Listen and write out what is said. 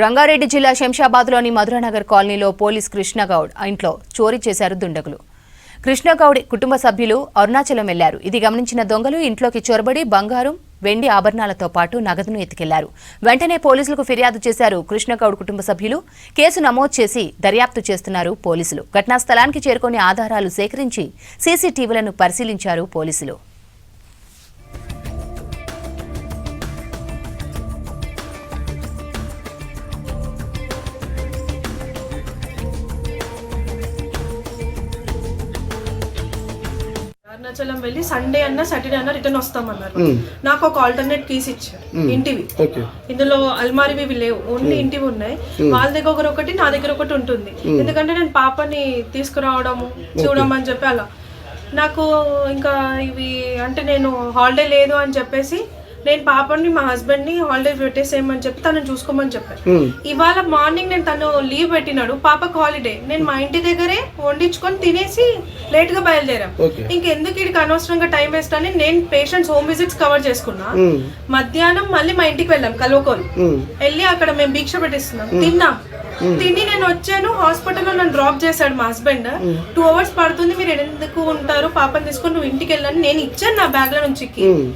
రంగారెడ్డి జిల్లా శంషాబాద్లోని మధురానగర్ కాలనీలో పోలీస్ కృష్ణగౌడ్ ఇంట్లో చోరీ చేశారు దుండగులు. కృష్ణగౌడ్ కుటుంబ సభ్యులు అరుణాచలం వెళ్లారు. ఇది గమనించిన దొంగలు ఇంట్లోకి చొరబడి బంగారం, వెండి ఆభరణాలతో పాటు నగదును ఎత్తుకెళ్లారు. వెంటనే పోలీసులకు ఫిర్యాదు చేశారు కృష్ణగౌడ్ కుటుంబ సభ్యులు. కేసు నమోదు చేసి దర్యాప్తు చేస్తున్నారు పోలీసులు. ఘటనా స్థలానికి చేరుకుని ఆధారాలు సేకరించి సీసీటీవీలను పరిశీలించారు పోలీసులు. అరుణాచలం వెళ్ళి సండే అన్న సాటర్డే అన్న రిటర్న్ వస్తామన్నారు. నాకు ఒక ఆల్టర్నేట్ కీస్ ఇచ్చారు ఇంటివి. ఇందులో అల్మారివి లేవు, ఓన్లీ ఇంటివి ఉన్నాయి. వాళ్ళ దగ్గర ఒకటి, నా దగ్గర ఒకటి ఉంటుంది. ఎందుకంటే నేను పాపని తీసుకురావడము చూడమని చెప్పి అలా నాకు ఇంకా ఇవి అంటే నేను హాలిడే లేదు అని చెప్పేసి నేను పాపని మా హస్బెండ్ ని హాలిడే పెట్టేసేయమని చెప్పి తనని చూసుకోమని చెప్పాను. ఇవాళ మార్నింగ్ నేను తను లీవ్ పెట్టినాడు, పాపకు హాలిడే. నేను మా ఇంటి దగ్గరే వండించుకొని తినేసి లేట్ గా బయలుదేరాం. ఇంకెందుకు ఇక్కడికి అనవసరంగా టైం వేస్ట్ అని నేను పేషెంట్స్ హోమ్ విజిట్స్ కవర్ చేసుకున్నా. మధ్యాహ్నం మళ్ళీ మా ఇంటికి వెళ్ళాం కల్వకోలు. వెళ్ళి అక్కడ మేము భిక్ష పెట్టిస్తున్నాం, తిన్నాం. తిని నేను వచ్చాను, హాస్పిటల్లో నన్ను డ్రాప్ చేశాడు మా హస్బెండ్. 2 hours పడుతుంది, మీరు ఎందుకు ఉంటారు, పాపని తీసుకొని నువ్వు ఇంటికి వెళ్ళాను నేను ఇచ్చాను నా బ్యాగ్ లో నుంచి.